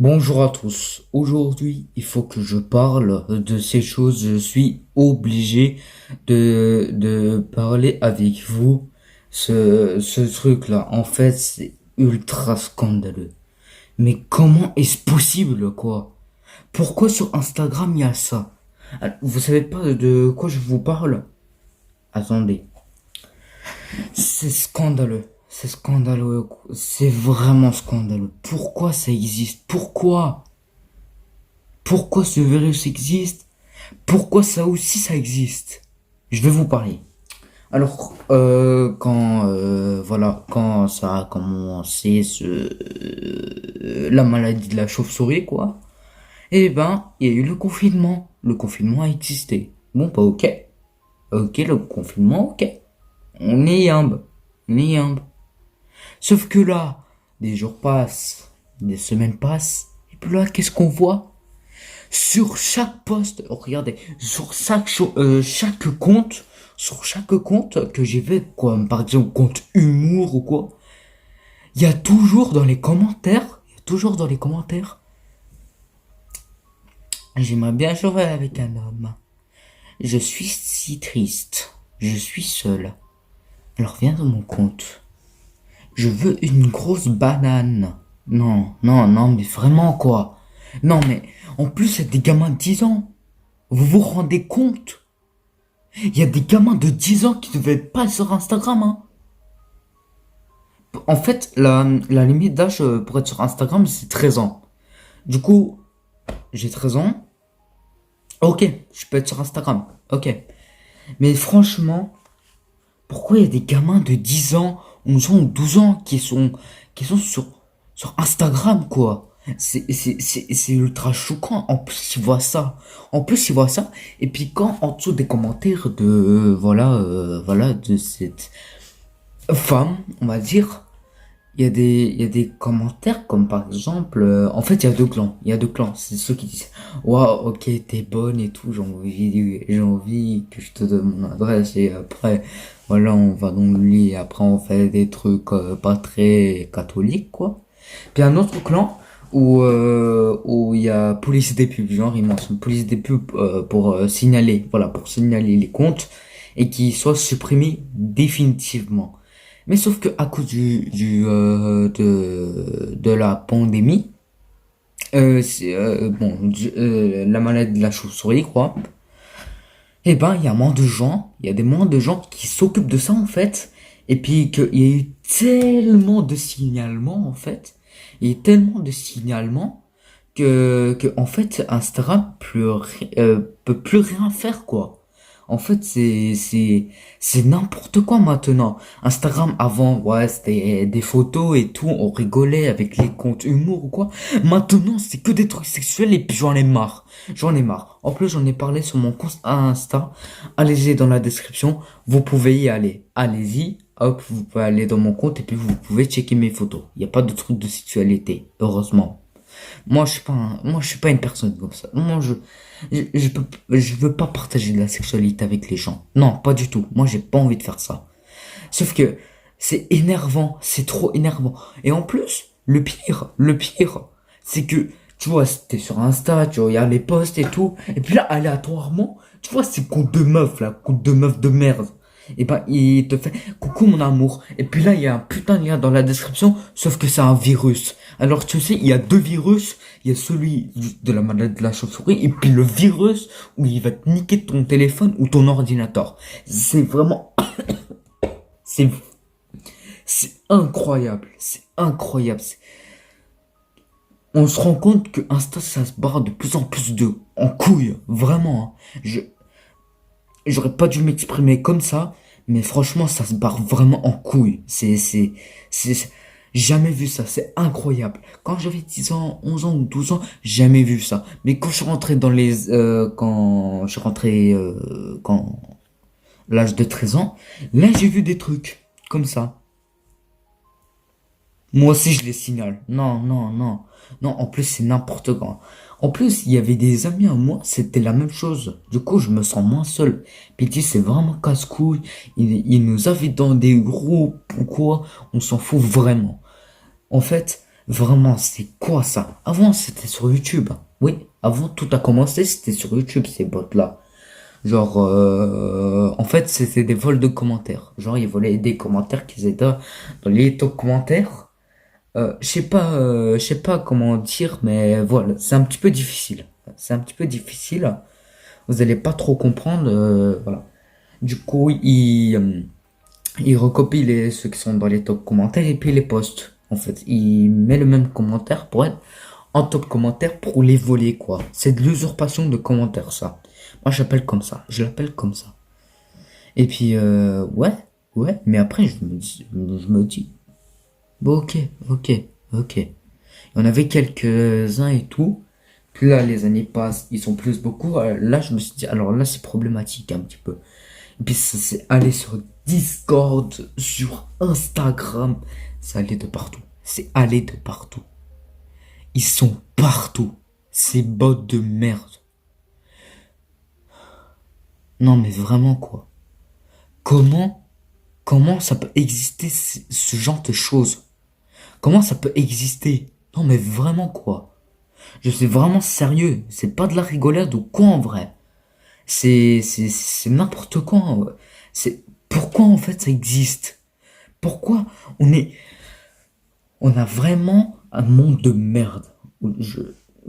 Bonjour à tous. Aujourd'hui, il faut que je parle de ces choses. Je suis obligé de parler avec vous. Ce truc-là, en fait, c'est ultra scandaleux. Mais comment est-ce possible, quoi? Pourquoi sur Instagram il y a ça? Vous savez pas de quoi je vous parle? Attendez. C'est scandaleux. C'est scandaleux. C'est vraiment scandaleux. Pourquoi ça existe? Pourquoi? Pourquoi ce virus existe? Pourquoi ça aussi ça existe? Je vais vous parler. Alors, quand ça a commencé la maladie de la chauve-souris, quoi, eh ben, il y a eu le confinement. Le confinement a existé. Bon, pas ok. Ok, le confinement, ok. On est yambe. On est yambe. Sauf que là, des jours passent, des semaines passent, et puis là, qu'est-ce qu'on voit? Sur chaque poste, regardez, sur chaque compte que j'ai fait, quoi, par exemple, compte humour ou quoi, il y a toujours dans les commentaires, j'aimerais bien jouer avec un homme. Je suis si triste. Je suis seul. Alors viens dans mon compte. Je veux une grosse banane. Non, non, non, mais vraiment quoi. Non, mais en plus, il y a des gamins de 10 ans. Vous vous rendez compte? Il y a des gamins de 10 ans qui ne devaient pas sur Instagram, hein. En fait, la limite d'âge pour être sur Instagram, c'est 13 ans. Du coup, j'ai 13 ans. Ok, je peux être sur Instagram. Ok. Mais franchement, pourquoi il y a des gamins de 10 ans, 11 ans ou 12 ans qui sont sur Instagram, quoi? C'est ultra choquant. En plus, ils voient ça. En plus, ils voient ça. Et puis quand en dessous des commentaires de cette femme, on va dire, il y a des commentaires comme par exemple, en fait, il y a deux clans. Il y a deux clans. C'est ceux qui disent, waouh, ok, t'es bonne et tout. J'ai envie que je te donne mon adresse et après, voilà, on va dans le lit et après on fait des trucs pas très catholiques, quoi. Puis un autre clan où il y a police des pubs, genre ils mentionne police des pubs pour signaler, voilà, pour signaler les comptes et qui soient supprimés définitivement. Mais sauf que à cause de la pandémie, la maladie de la chauve-souris, quoi. Eh ben, il y a moins de gens, il y a des moins de gens qui s'occupent de ça en fait. Et puis qu'il y a eu tellement de signalements en fait, il y a eu tellement de signalements que en fait Instagram peut plus rien faire quoi. En fait, c'est n'importe quoi maintenant. Instagram avant, ouais, c'était des photos et tout, on rigolait avec les comptes humour ou quoi. Maintenant, c'est que des trucs sexuels et puis j'en ai marre. J'en ai marre. En plus, j'en ai parlé sur mon compte Insta. Allez-y dans la description, vous pouvez y aller. Allez-y, hop, vous pouvez aller dans mon compte et puis vous pouvez checker mes photos. Il n'y a pas de trucs de sexualité, heureusement. Moi, je suis pas une personne comme ça. Je veux pas partager de la sexualité avec les gens. Non, pas du tout. Moi, j'ai pas envie de faire ça. Sauf que c'est énervant, c'est trop énervant. Et en plus, le pire, c'est que, tu vois, t'es sur Insta, tu regardes les posts et tout, et puis là, aléatoirement, tu vois, ces comptes de meufs, là, comptes de meufs de merde. Et ben, il te fait, coucou mon amour. Et puis là, il y a un putain de lien dans la description, sauf que c'est un virus. Alors, tu sais, il y a deux virus. Il y a celui de la maladie de la chauve-souris, et puis le virus où il va te niquer ton téléphone ou ton ordinateur. C'est vraiment, c'est c'est incroyable, c'est incroyable. On se rend compte que Insta, ça se barre de plus en plus en couille, vraiment, hein. J'aurais pas dû m'exprimer comme ça, mais franchement, ça se barre vraiment en couille. Jamais vu ça, c'est incroyable. Quand j'avais 10 ans, 11 ans ou 12 ans, jamais vu ça. Mais quand je suis rentré quand je suis rentré, quand l'âge de 13 ans, là, j'ai vu des trucs comme ça. Moi aussi, je les signale. Non, non, non. Non, en plus, c'est n'importe quoi. En plus, il y avait des amis à moi, c'était la même chose. Du coup, je me sens moins seul. Pity, c'est vraiment casse-couille. Il nous avait dans des groupes ou quoi. On s'en fout vraiment. En fait, Vraiment, c'est quoi ça? Avant, c'était sur YouTube. Oui, avant, tout a commencé, c'était sur YouTube, ces bots-là. Genre, en fait, c'était des vols de commentaires. Genre, ils volaient des commentaires qu'ils étaient dans les top commentaires. Je sais pas comment dire, mais voilà, c'est un petit peu difficile. C'est un petit peu difficile. Vous allez pas trop comprendre, voilà. Du coup, il recopie ceux qui sont dans les top commentaires et puis les poste. En fait, il met le même commentaire pour être en top commentaire pour les voler, quoi. C'est de l'usurpation de commentaires, ça. Moi, j'appelle comme ça. Je l'appelle comme ça. Et puis, ouais, ouais. Mais après, je me dis, bon, ok, ok, ok. Il y en avait quelques-uns et tout. Puis là, les années passent, ils sont plus beaucoup. Là, je me suis dit, alors là, c'est problématique un petit peu. Et puis, ça s'est allé sur Discord, sur Instagram. C'est allé de partout. C'est allé de partout. Ils sont partout. Ces bots de merde. Non, mais vraiment, quoi. Comment, comment ça peut exister ce genre de choses? Comment ça peut exister? Non, mais vraiment, quoi. Je suis vraiment sérieux. C'est pas de la rigolade ou quoi, en vrai. C'est n'importe quoi. C'est, pourquoi, en fait, ça existe? Pourquoi on a vraiment un monde de merde. Je,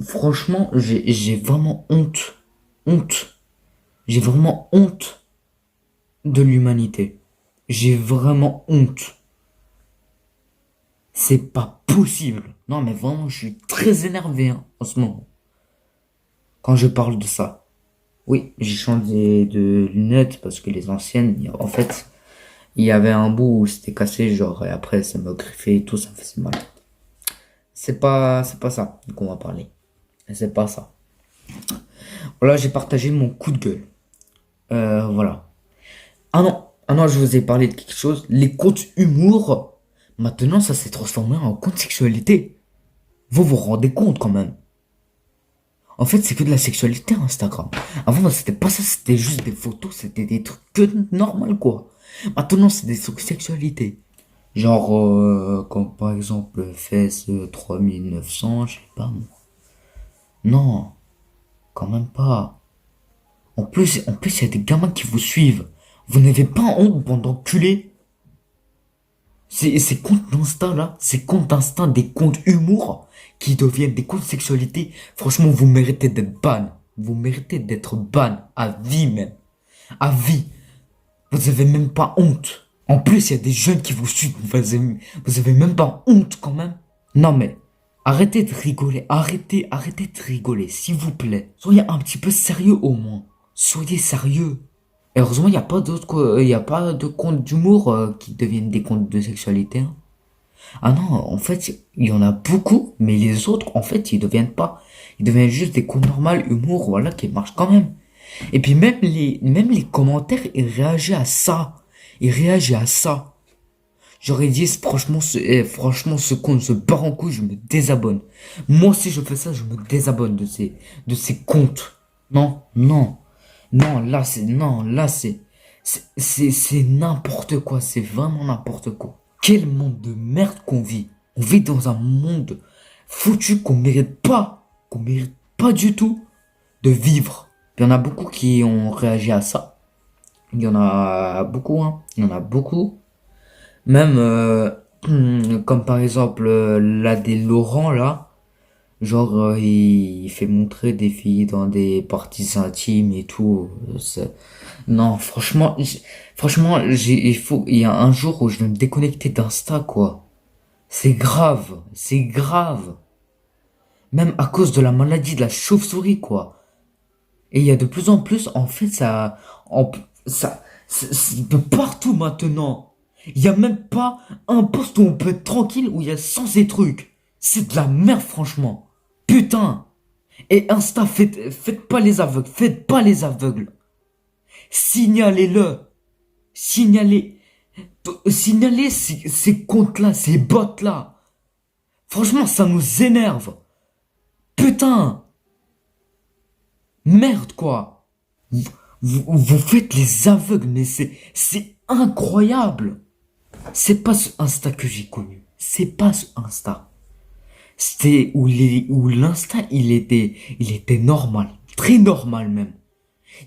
franchement, j'ai vraiment honte. Honte. J'ai vraiment honte de l'humanité. J'ai vraiment honte. C'est pas possible. Non, mais vraiment, je suis très énervé hein, en ce moment. Quand je parle de ça. Oui, j'ai changé de lunettes parce que les anciennes, en fait, il y avait un bout où c'était cassé, genre, et après, ça m'a griffé et tout, ça me faisait mal. C'est pas ça qu'on va parler. C'est pas ça. Voilà, j'ai partagé mon coup de gueule. Voilà. Ah non, je vous ai parlé de quelque chose. Les comptes humour, maintenant, ça s'est transformé en compte sexualité. Vous vous rendez compte quand même. En fait, c'est que de la sexualité Instagram. Avant, c'était pas ça, c'était juste des photos, c'était des trucs que normal quoi. Maintenant, c'est des trucs sexualité. Genre, comme par exemple, fesses 3900, je sais pas moi. Non, quand même pas. En plus, il y a des gamins qui vous suivent. Vous n'avez pas honte, bande d'enculés. Ces comptes d'Insta là, ces comptes d'Insta, des comptes humour qui deviennent des comptes sexualité, franchement, vous méritez d'être ban. Vous méritez d'être ban à vie même. À vie. Vous avez même pas honte. En plus, il y a des jeunes qui vous suivent. Vous avez même pas honte quand même. Non mais, arrêtez de rigoler. Arrêtez de rigoler, s'il vous plaît. Soyez un petit peu sérieux au moins. Soyez sérieux. Et heureusement, il n'y a pas d'autres, il y a pas de comptes d'humour qui deviennent des comptes de sexualité. Hein. Ah non, en fait, il y en a beaucoup, mais les autres, en fait, ils deviennent pas. Ils deviennent juste des comptes normaux, humour, voilà, qui marchent quand même. Et puis même les commentaires, ils réagissent à ça. Ils réagissent à ça. J'aurais dit, franchement, franchement, ce compte se barre en couille, je me désabonne. Moi, si je fais ça, je me désabonne de ces comptes. Non, non. Non, là, c'est n'importe quoi, c'est vraiment n'importe quoi. Quel monde de merde qu'on vit. On vit dans un monde foutu qu'on mérite pas du tout de vivre. Il y en a beaucoup qui ont réagi à ça. Il y en a beaucoup, hein. Il y en a beaucoup. Même, comme par exemple, là, des Laurent, là. Genre, il fait montrer des filles dans des parties intimes et tout. Non, franchement, il y a un jour où je vais me déconnecter d'Insta, quoi. C'est grave. Même à cause de la maladie de la chauve-souris, quoi. Et il y a de plus en plus, en fait, en- c'est de partout maintenant. Il y a même pas un poste où on peut être tranquille où il y a 100 ces trucs. C'est de la merde, franchement. Putain. Et Insta, faites pas les aveugles. Faites pas les aveugles. Signalez-le. Signalez. Signalez ces comptes-là, ces bots-là. Franchement, ça nous énerve. Putain. Merde, quoi. Vous faites les aveugles, mais c'est incroyable. C'est pas ce Insta que j'ai connu. C'est pas ce Insta. C'était où l'insta, il était normal. Très normal même.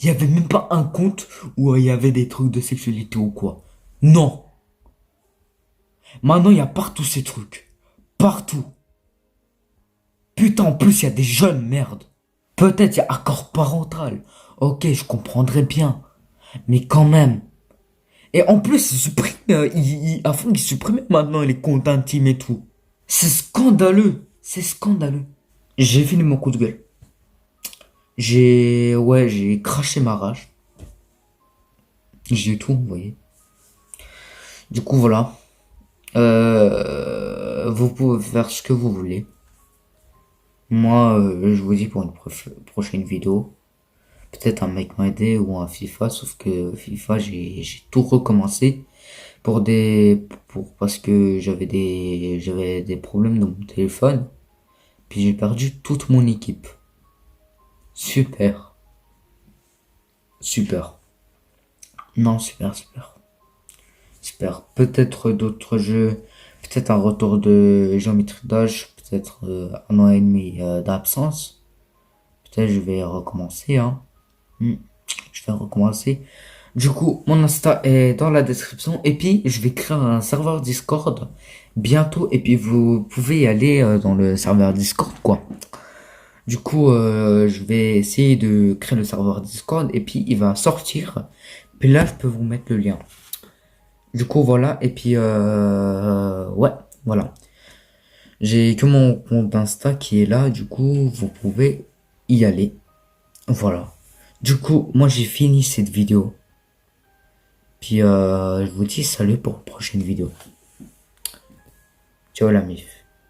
Il y avait même pas un compte où il y avait des trucs de sexualité ou quoi. Non. Maintenant, il y a partout ces trucs. Partout. Putain, en plus, il y a des jeunes, merde. Peut-être il y a accord parental. Ok, je comprendrais bien. Mais quand même. Et en plus, ils suppriment, à fond, ils suppriment maintenant les comptes intimes et tout. C'est scandaleux. C'est scandaleux. J'ai fini mon coup de gueule. J'ai craché ma rage. J'ai tout envoyé. Du coup, voilà. Vous pouvez faire ce que vous voulez. Moi, je vous dis pour une prochaine vidéo. Peut-être un Make My Day ou un FIFA, sauf que FIFA, j'ai tout recommencé parce que j'avais des problèmes dans mon téléphone. Puis j'ai perdu toute mon équipe. Super. Super. Non, super, super. Super. Peut-être d'autres jeux. Peut-être un retour de géométrie d'âge. Peut-être un an et demi d'absence. Peut-être je vais recommencer, hein. Hmm. Je vais recommencer. Du coup, mon Insta est dans la description. Et puis, je vais créer un serveur Discord bientôt. Et puis, vous pouvez y aller dans le serveur Discord, quoi. Du coup, je vais essayer de créer le serveur Discord. Et puis, il va sortir. Puis là, je peux vous mettre le lien. Du coup, voilà. Et puis, ouais, voilà. J'ai que mon compte Insta qui est là. Du coup, vous pouvez y aller. Voilà. Du coup, moi, j'ai fini cette vidéo. Puis, je vous dis salut pour une prochaine vidéo. Ciao la mif.